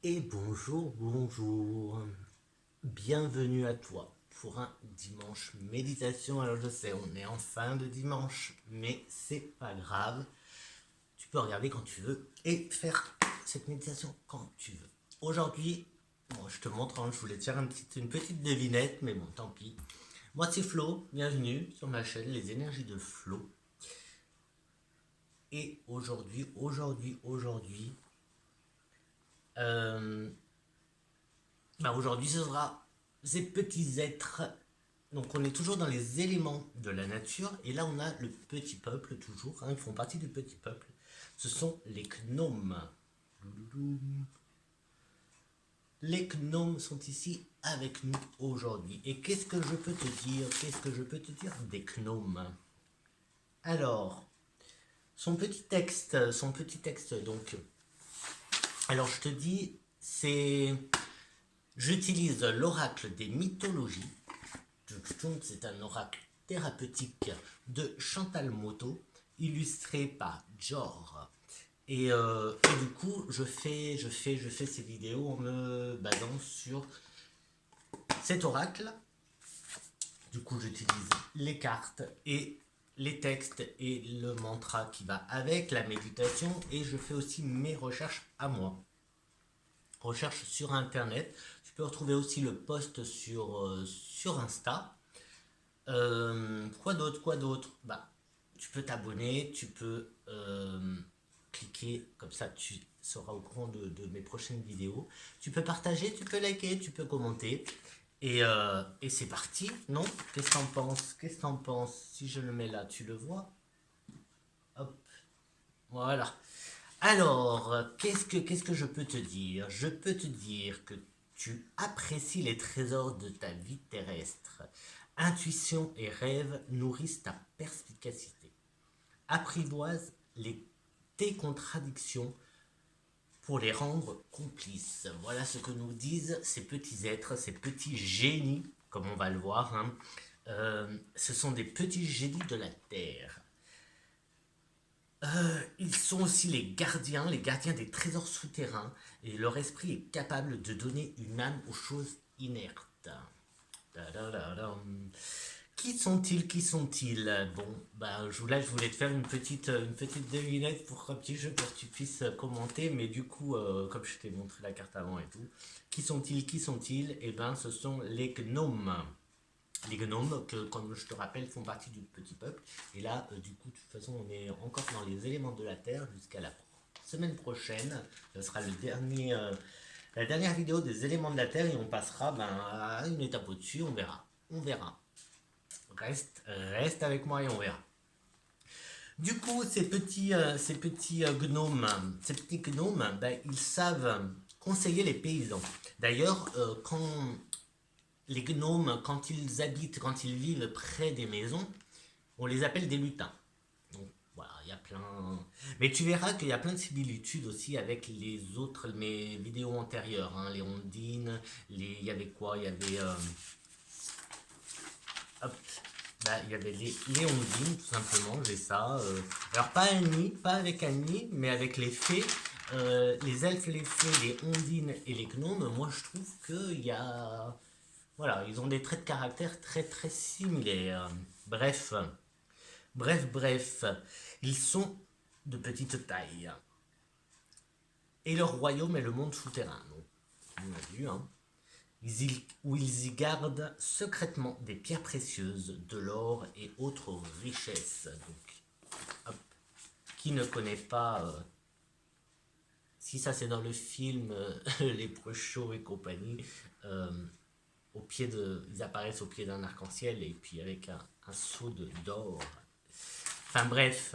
Et bonjour, bonjour. Bienvenue à toi pour un dimanche méditation. Alors je sais, on est en fin de dimanche, mais c'est pas grave. Tu peux regarder quand tu veux et faire cette méditation quand tu veux. Aujourd'hui, bon, je te montre, je voulais te faire une petite devinette, mais bon, tant pis. Moi c'est Flo, bienvenue sur ma chaîne Les Énergies de Flo. Et euh, aujourd'hui ce sera ces petits êtres. Donc on est toujours dans les éléments de la nature, et là on a le petit peuple toujours, ils font partie du petit peuple. Ce sont les gnomes. Les gnomes sont ici avec nous aujourd'hui. Et qu'est-ce que je peux te dire des gnomes? Alors, son petit texte donc. Alors je te dis, j'utilise l'oracle des mythologies. C'est un oracle thérapeutique de Chantal Moto, illustré par Jor. Et du coup, je fais ces vidéos en me basant sur cet oracle. Du coup, j'utilise les cartes et les textes et le mantra qui va avec la méditation, et je fais aussi mes recherches à moi. Recherche sur internet. Tu peux retrouver aussi le post sur Insta. Quoi d'autre? Bah, tu peux t'abonner, tu peux cliquer, comme ça tu seras au courant de mes prochaines vidéos. Tu peux partager, tu peux liker, tu peux commenter. Et c'est parti, non? Qu'est-ce que t'en penses? Si je le mets là, tu le vois? Hop, voilà. Alors, qu'est-ce que je peux te dire? Je peux te dire que tu apprécies les trésors de ta vie terrestre. Intuition et rêve nourrissent ta perspicacité. Apprivoise tes contradictions pour les rendre complices. Voilà ce que nous disent ces petits êtres, ces petits génies, comme on va le voir. Ce sont des petits génies de la Terre. Ils sont aussi les gardiens des trésors souterrains, et leur esprit est capable de donner une âme aux choses inertes. Qui sont-ils? Bon, bah, là, je voulais te faire une petite devinette pour un petit jeu pour que tu puisses commenter, mais du coup, comme je t'ai montré la carte avant et tout, qui sont-ils? Eh ben, ce sont les gnomes. Les gnomes, que, comme je te rappelle, font partie du petit peuple. Et là, du coup, de toute façon, on est encore dans les éléments de la Terre jusqu'à la semaine prochaine. Ce sera la dernière vidéo des éléments de la Terre, et on passera à une étape au-dessus. On verra. On verra. Reste avec moi et on verra. Du coup, ces petits gnomes, ben, ils savent conseiller les paysans. D'ailleurs, quand les gnomes, quand ils vivent près des maisons, on les appelle des lutins. Donc voilà, il y a plein. Mais tu verras qu'il y a plein de similitudes aussi avec mes vidéos antérieures, les ondines, il y avait quoi? Il y avait. Hop, bah, il y avait les ondines, tout simplement, j'ai ça. Alors, pas Annie, pas avec Annie, mais avec les fées. Les elfes, les fées, les ondines et les gnomes, moi je trouve qu'il y a. Voilà, ils ont des traits de caractère très très similaires. Bref, bref, ils sont de petite taille. Et leur royaume est le monde souterrain. Donc, on a vu, où ils y gardent secrètement des pierres précieuses, de l'or et autres richesses. Donc, hop, qui ne connaît pas, si ça c'est dans le film Les Chauds et compagnie, euh, ils apparaissent au pied d'un arc-en-ciel, et puis avec un seau d'or. Enfin bref,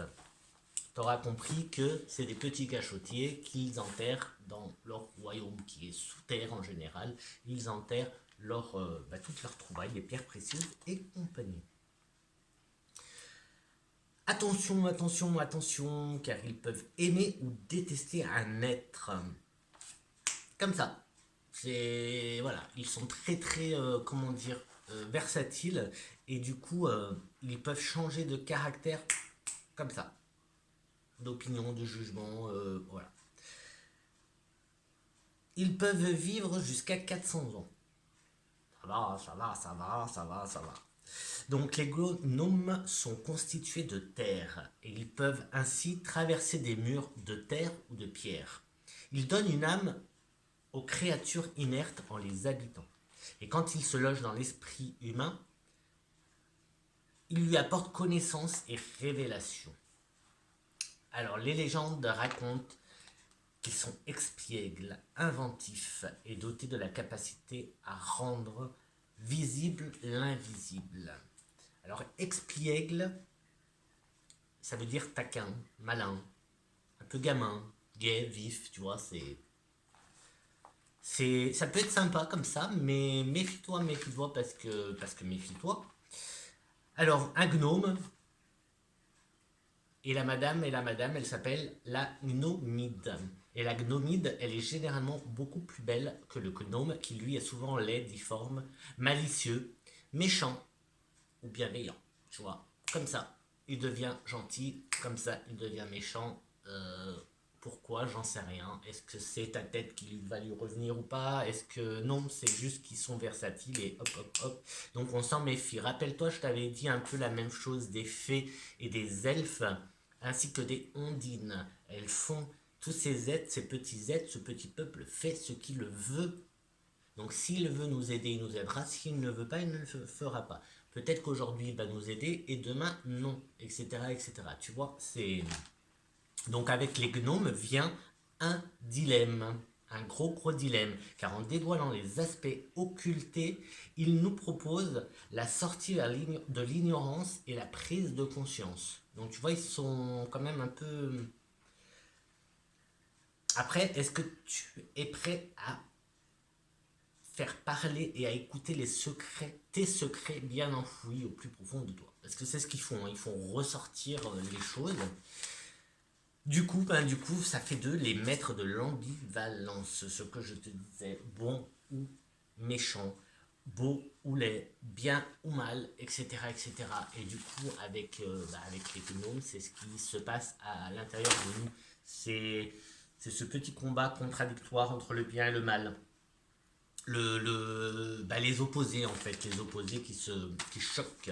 t'auras compris que c'est des petits cachotiers qu'ils enterrent dans leur royaume qui est sous terre en général. Ils enterrent toutes leurs trouvailles, les pierres précieuses et compagnie. Attention, attention, attention, car ils peuvent aimer ou détester un être. Comme ça. Voilà, ils sont très très, comment dire, versatiles, et du coup, ils peuvent changer de caractère comme ça, d'opinion, de jugement, voilà. Ils peuvent vivre jusqu'à 400 ans. Ça va, ça va, ça va, ça va, ça va. Donc les gnomes sont constitués de terre et ils peuvent ainsi traverser des murs de terre ou de pierre. Ils donnent une âme aux créatures inertes en les habitant. Et quand ils se logent dans l'esprit humain, ils lui apportent connaissance et révélation. Alors les légendes racontent qu'ils sont expiègles, inventifs et dotés de la capacité à rendre visible l'invisible. Alors expiègle, ça veut dire taquin, malin, un peu gamin, gai, vif, tu vois, ça peut être sympa comme ça, mais méfie-toi, parce que méfie-toi. Alors, un gnome, et la madame, elle s'appelle la gnomide. Et la gnomide, elle est généralement beaucoup plus belle que le gnome, qui lui est souvent laid, difforme, malicieux, méchant ou bienveillant. Tu vois, comme ça, il devient gentil, comme ça, il devient méchant. Pourquoi? J'en sais rien. Est-ce que c'est ta tête qui va lui revenir ou pas? Est-ce que non, c'est juste qu'ils sont versatiles et hop hop hop. Donc on s'en méfie. Rappelle-toi, je t'avais dit un peu la même chose des fées et des elfes, ainsi que des ondines. Elles font tous ces êtres, ces petits êtres, ce petit peuple fait ce qu'il veut. Donc s'il veut nous aider, il nous aidera. S'il ne veut pas, il ne le fera pas. Peut-être qu'aujourd'hui il va nous aider et demain non, etc. etc. Tu vois, c'est donc avec les gnomes vient un dilemme, un gros dilemme, car en dévoilant les aspects occultés, ils nous proposent la sortie de l'ignorance et la prise de conscience. Donc tu vois, ils sont quand même un peu... Après, est-ce que tu es prêt à faire parler et à écouter les secrets, tes secrets bien enfouis au plus profond de toi? Parce que c'est ce qu'ils font, hein. Ils font ressortir les choses. Du coup, ça fait d'eux les maîtres de l'ambivalence, ce que je te disais, bon ou méchant, beau ou laid, bien ou mal, etc., etc. Et du coup, avec les gnomes, c'est ce qui se passe à l'intérieur de nous. C'est ce petit combat contradictoire entre le bien et le mal. Les opposés, en fait, les opposés qui choquent.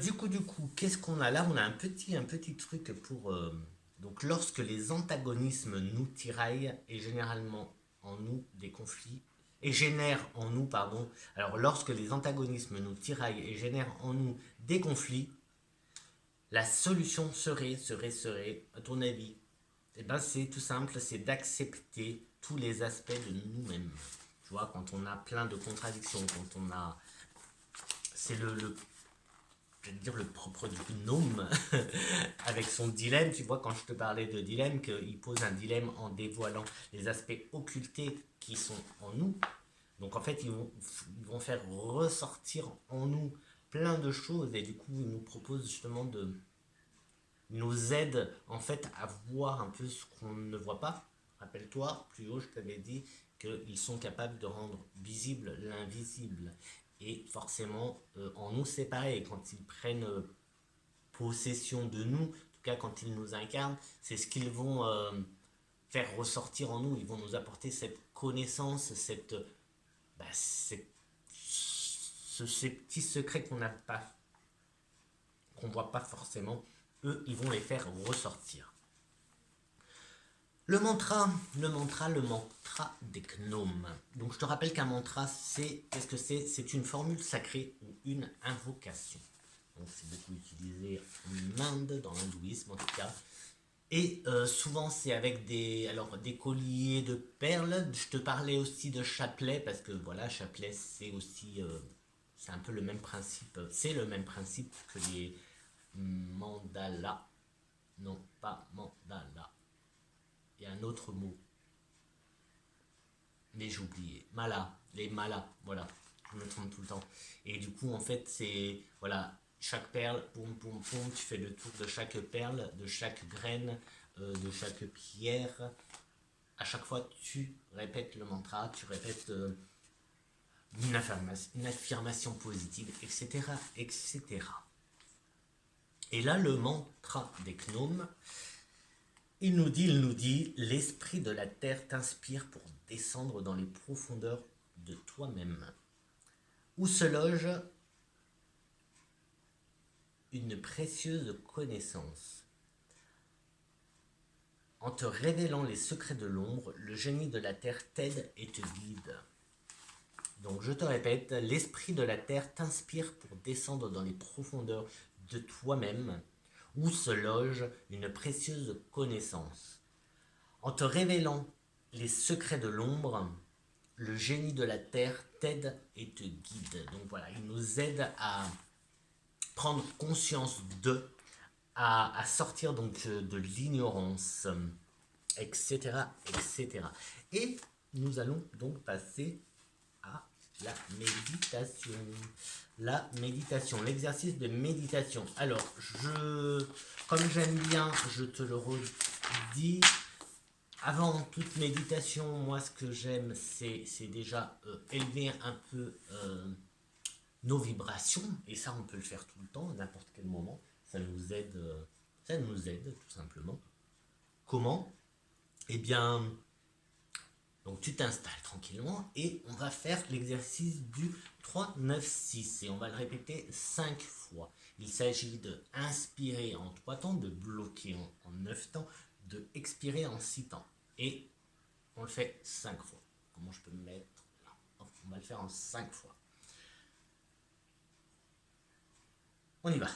Du coup, qu'est-ce qu'on a là? On a un petit truc pour. Donc, lorsque les antagonismes nous tiraillent et généralement en nous des conflits, et génèrent en nous, pardon. Alors, lorsque les antagonismes nous tiraillent et génèrent en nous des conflits, la solution serait, à ton avis, eh ben, c'est tout simple, c'est d'accepter tous les aspects de nous-mêmes. Tu vois, quand on a plein de contradictions, quand on a. C'est je vais te dire le propre du gnome avec son dilemme. Tu vois, quand je te parlais de dilemme, qu'il pose un dilemme en dévoilant les aspects occultés qui sont en nous. Donc en fait, ils vont faire ressortir en nous plein de choses et du coup, ils nous proposent justement de nous aide en fait à voir un peu ce qu'on ne voit pas. Rappelle-toi, plus haut, je t'avais dit qu'ils sont capables de rendre visible l'invisible. Et forcément, en nous, c'est pareil. Quand ils prennent possession de nous, en tout cas quand ils nous incarnent, c'est ce qu'ils vont faire ressortir en nous. Ils vont nous apporter cette connaissance, ces petits secrets qu'on n'a pas, qu'on voit pas forcément. Eux, ils vont les faire ressortir. Le mantra des gnomes. Donc je te rappelle qu'un mantra, qu'est-ce que c'est? C'est une formule sacrée ou une invocation. Donc c'est beaucoup utilisé en Inde, dans l'hindouisme en tout cas. Et souvent c'est avec des colliers de perles. Je te parlais aussi de chapelet parce que voilà, chapelet c'est aussi, c'est un peu le même principe. C'est le même principe que les mandalas. Non, pas mandala. Il y a un autre mot, mais j'ai oublié. Les malas, voilà. Je me trompe tout le temps. Et du coup, en fait, c'est, voilà, chaque perle, poum, poum, poum, tu fais le tour de chaque perle, de chaque graine, de chaque pierre. À chaque fois, tu répètes le mantra, tu répètes une affirmation positive, etc., etc. Et là, le mantra des gnomes, il nous dit, l'esprit de la terre t'inspire pour descendre dans les profondeurs de toi-même, où se loge une précieuse connaissance. En te révélant les secrets de l'ombre, le génie de la terre t'aide et te guide. Donc je te répète, l'esprit de la terre t'inspire pour descendre dans les profondeurs de toi-même, où se loge une précieuse connaissance. En te révélant les secrets de l'ombre, le génie de la terre t'aide et te guide. Donc voilà, il nous aide à prendre conscience à sortir donc de l'ignorance, etc., etc. Et nous allons donc passer à la méditation. La méditation, l'exercice de méditation. Alors, comme j'aime bien, je te le redis, avant toute méditation, moi ce que j'aime, c'est déjà élever un peu nos vibrations, et ça on peut le faire tout le temps, à n'importe quel moment, ça nous aide tout simplement. Comment? Eh bien, donc tu t'installes tranquillement et on va faire l'exercice du 3-9-6 et on va le répéter 5 fois. Il s'agit de inspirer en 3 temps, de bloquer en 9 temps, de expirer en 6 temps. Et on le fait 5 fois. Comment je peux me mettre là? On va le faire en 5 fois. On y va.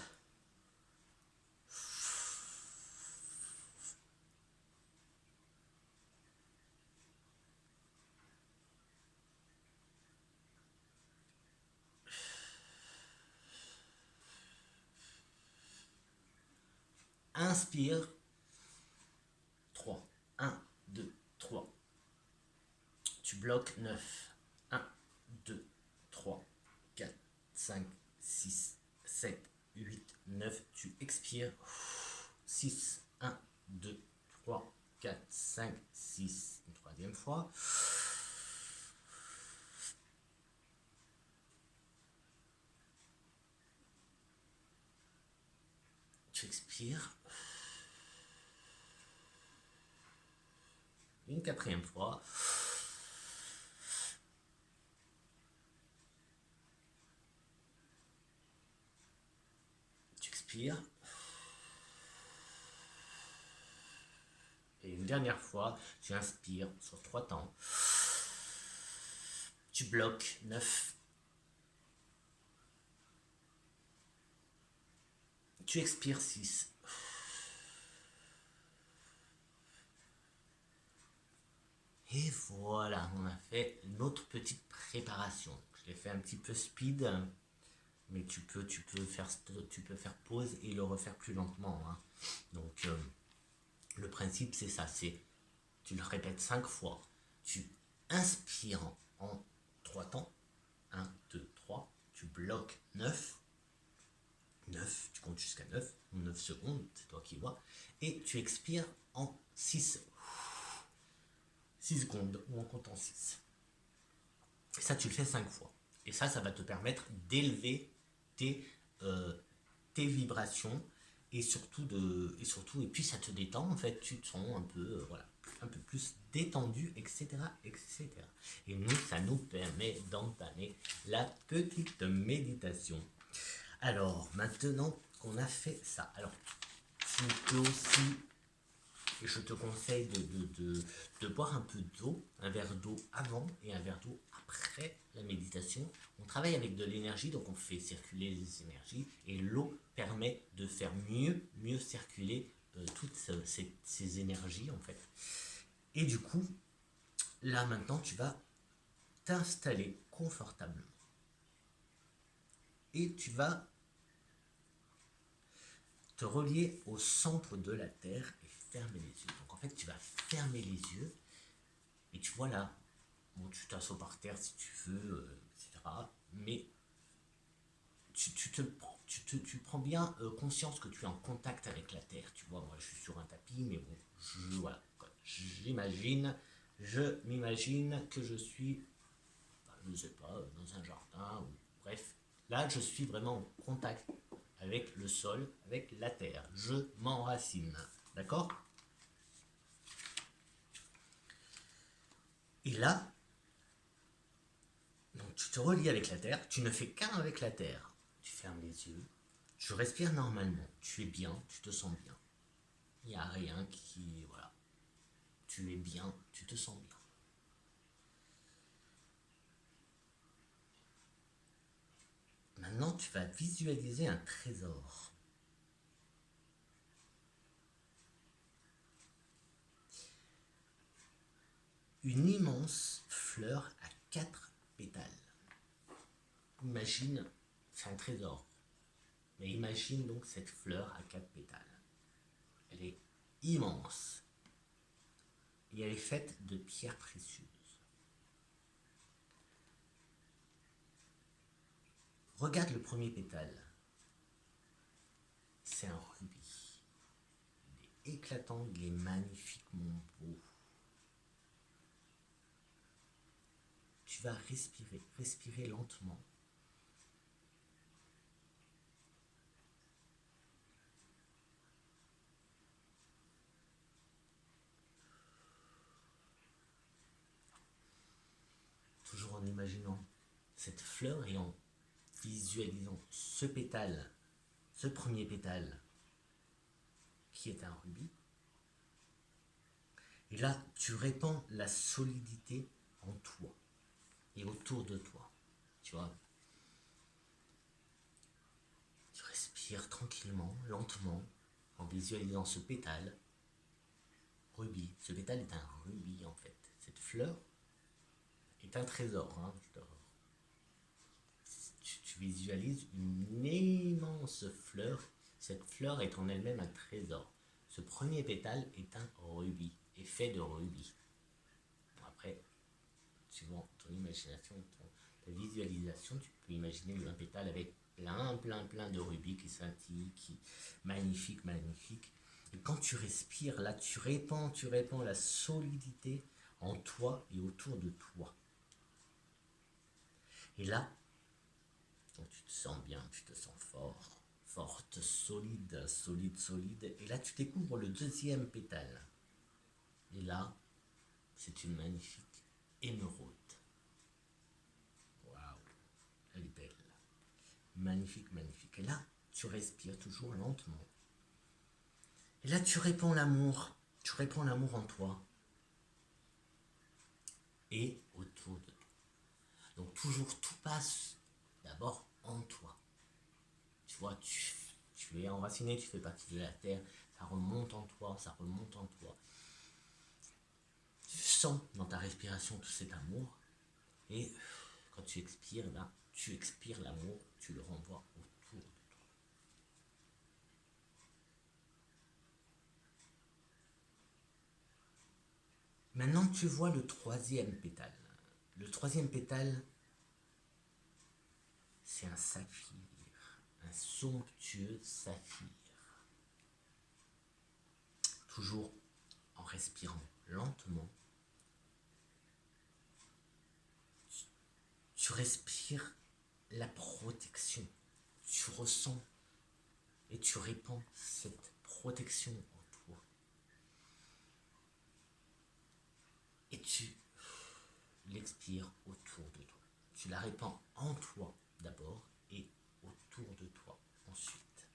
Inspire. 3. 1, 2, 3. Tu bloques 9. 1, 2, 3, 4, 5, 6, 7, 8, 9. Tu expires. 6, 1, 2, 3, 4, 5, 6. Une troisième fois. Tu expires. Une quatrième fois. Tu expires. Et une dernière fois, tu inspires sur 3 temps. Tu bloques 9. Tu expires 6. Et voilà, on a fait notre petite préparation. Je l'ai fait un petit peu speed, mais tu peux faire pause et le refaire plus lentement. Hein. Donc, le principe, c'est ça. Tu le répètes 5 fois. Tu inspires en 3 temps. 1, 2, 3. Tu bloques 9. 9, tu comptes jusqu'à 9. 9 secondes, c'est toi qui vois. Et tu expires en 6 secondes ou en comptant 6. Et ça, tu le fais 5 fois. Et ça va te permettre d'élever tes vibrations et et puis ça te détend en fait, tu te sens un peu un peu plus détendu, etc., etc. Et nous, ça nous permet d'entamer la petite méditation. Alors maintenant qu'on a fait ça, alors tu peux aussi, et je te conseille de boire un peu d'eau, un verre d'eau avant et un verre d'eau après la méditation. On travaille avec de l'énergie, donc on fait circuler les énergies et l'eau permet de faire mieux circuler toutes ces énergies en fait. Et du coup, là maintenant, tu vas t'installer confortablement et tu vas te relier au centre de la Terre et fermer les yeux. Donc en fait, tu vas fermer les yeux et tu vois là, bon, tu t'assois par terre si tu veux, etc. Mais tu prends bien conscience que tu es en contact avec la Terre. Tu vois, moi je suis sur un tapis, mais bon, voilà, je m'imagine que je suis, je ne sais pas, dans un jardin, ou bref. Là, je suis vraiment en contact avec le sol, avec la terre. Je m'enracine. D'accord? Et là, donc tu te relies avec la terre, tu ne fais qu'un avec la terre. Tu fermes les yeux, tu respires normalement, tu es bien, tu te sens bien. Il n'y a rien qui... Voilà. Tu es bien, tu te sens bien. Maintenant, tu vas visualiser un trésor. Une immense fleur à 4 pétales. Imagine, c'est un trésor. Mais imagine donc cette fleur à 4 pétales. Elle est immense. Et elle est faite de pierres précieuses. Regarde le premier pétale. C'est un rubis. Il est éclatant, il est magnifiquement beau. Tu vas respirer lentement. Toujours en imaginant cette fleur et en visualisant ce pétale, ce premier pétale, qui est un rubis. Et là, tu répands la solidité en toi et autour de toi. Tu vois, tu respires tranquillement, lentement, en visualisant ce pétale, rubis. Ce pétale est un rubis en fait. Cette fleur est un trésor. Hein. Tu visualises une immense fleur. Cette fleur est en elle-même un trésor. Ce premier pétale est un rubis, est fait de rubis. Bon, après, suivant ton imagination, ta visualisation, tu peux imaginer un pétale avec plein de rubis qui scintillent, qui magnifique. Et quand tu respires, là, tu répands la solidité en toi et autour de toi. Et là, donc tu te sens bien, tu te sens forte, solide. Et là, tu découvres le deuxième pétale. Et là, c'est une magnifique émeraude. Waouh, elle est belle. Magnifique. Et là, tu respires toujours lentement. Et là, tu répands l'amour. Tu répands l'amour en toi et autour de toi. Donc toujours, tout passe d'abord en toi. Tu vois, tu es enraciné, tu fais partie de la terre, ça remonte en toi. Tu sens dans ta respiration tout cet amour. Et quand tu expires, là, tu expires l'amour, tu le renvoies autour de toi. Maintenant, tu vois le troisième pétale. Le troisième pétale, c'est un saphir, un somptueux saphir. Toujours en respirant lentement, tu respires la protection. Tu ressens et tu répands cette protection en toi. Et tu l'expires autour de toi. Tu la répands en toi d'abord et autour de toi ensuite.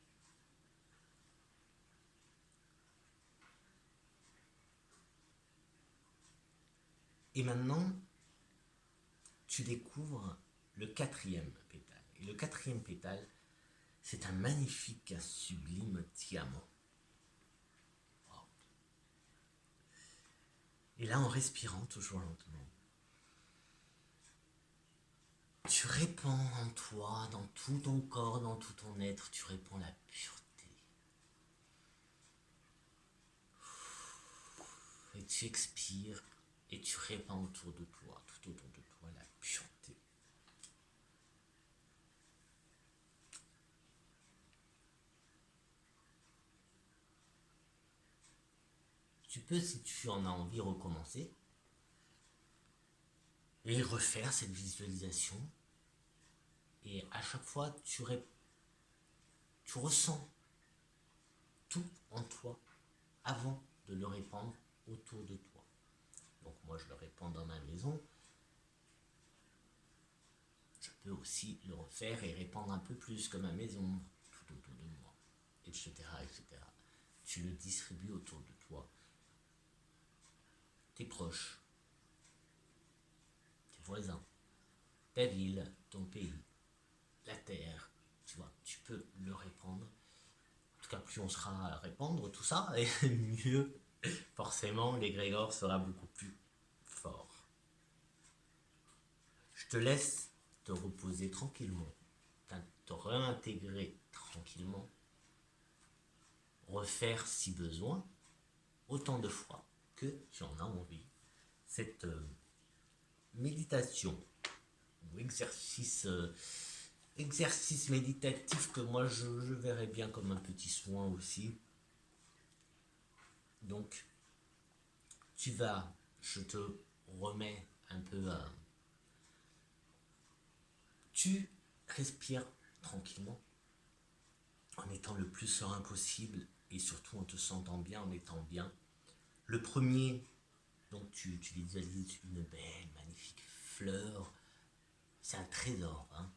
Et maintenant, tu découvres le quatrième pétale. Et le quatrième pétale, c'est un magnifique, un sublime diamant. Wow. Et là, en respirant toujours lentement, tu répands en toi, dans tout ton corps, dans tout ton être, tu répands la pureté. Et tu expires et tu répands autour de toi, tout autour de toi, la pureté. Tu peux, si tu en as envie, recommencer et refaire cette visualisation. Et à chaque fois, tu ressens tout en toi avant de le répandre autour de toi. Donc moi, je le répands répand dans ma maison, je peux aussi le refaire et répandre un peu plus que ma maison tout autour de moi, etc., etc. Tu le distribues autour de toi, tes proches, tes voisins, ta ville, ton pays, la terre, tu vois, tu peux le répandre. En tout cas, plus on sera à répandre tout ça, et mieux, forcément, l'égrégore sera beaucoup plus fort. Je te laisse te reposer tranquillement, te réintégrer tranquillement, refaire si besoin, autant de fois que tu en as envie. Cette méditation ou exercice méditatif que moi je verrais bien comme un petit soin aussi. Donc, je te remets un peu à... Tu respires tranquillement, en étant le plus serein possible et surtout en te sentant bien, en étant bien. Le premier, donc tu visualises une belle, magnifique fleur. C'est un trésor, hein.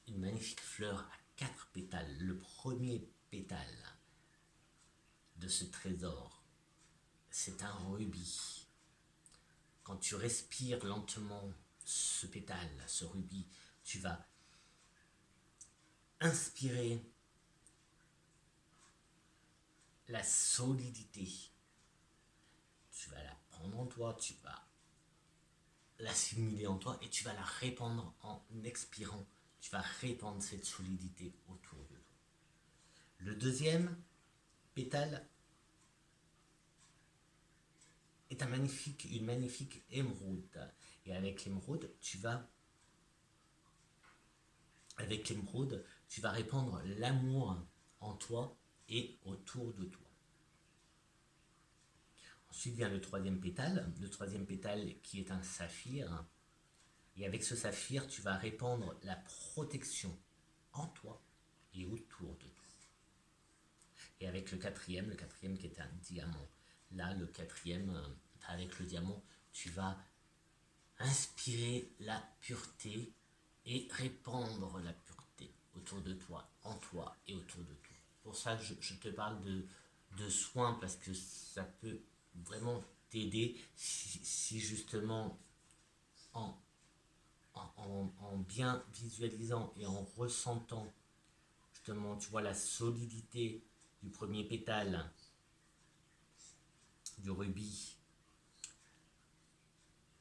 Une magnifique fleur à 4 pétales. Le premier pétale de ce trésor, c'est un rubis. Quand tu respires lentement ce pétale, ce rubis, tu vas inspirer la solidité. Tu vas la prendre en toi, tu vas l'assimiler en toi et tu vas la répandre en expirant. Tu vas répandre cette solidité autour de toi. Le deuxième pétale est une magnifique émeraude. Et avec l'émeraude, tu vas répandre l'amour en toi et autour de toi. Ensuite vient le troisième pétale qui est un saphir. Et avec ce saphir, tu vas répandre la protection en toi et autour de toi. Et avec le quatrième qui est un diamant. Là, le quatrième, avec le diamant, tu vas inspirer la pureté et répandre la pureté autour de toi, en toi et autour de toi. Pour ça, je te parle de soins parce que ça peut vraiment t'aider si justement en bien visualisant et en ressentant justement, tu vois, la solidité du premier pétale du rubis.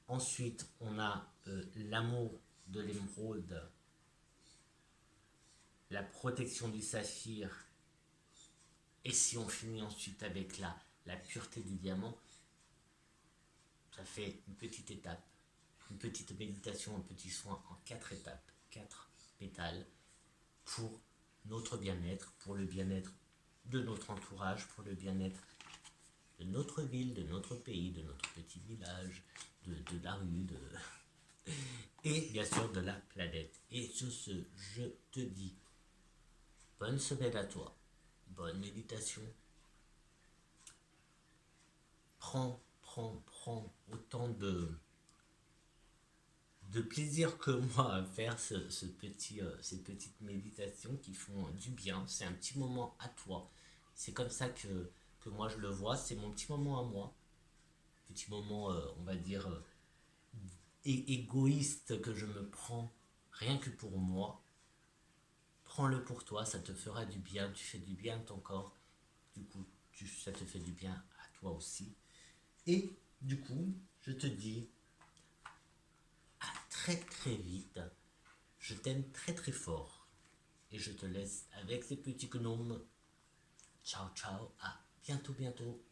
Ensuite, on a l'amour de l'émeraude, la protection du saphir. Et si on finit ensuite avec la pureté du diamant, ça fait une petite étape, une petite méditation, un petit soin en 4 étapes, 4 pétales pour notre bien-être, pour le bien-être de notre entourage, pour le bien-être de notre ville, de notre pays, de notre petit village, de la rue, et bien sûr de la planète. Et sur ce, je te dis bonne semaine à toi, bonne méditation. Prends autant de plaisir que moi à faire ces petites méditations qui font du bien. C'est un petit moment à toi. C'est comme ça que moi je le vois. C'est mon petit moment à moi. Petit moment, on va dire, égoïste que je me prends rien que pour moi. Prends-le pour toi, ça te fera du bien. Tu fais du bien à ton corps. Du coup, ça te fait du bien à toi aussi. Et du coup, je te dis à très très vite. Je t'aime très très fort. Et je te laisse avec ces petits gnomes. Ciao ciao, à bientôt bientôt.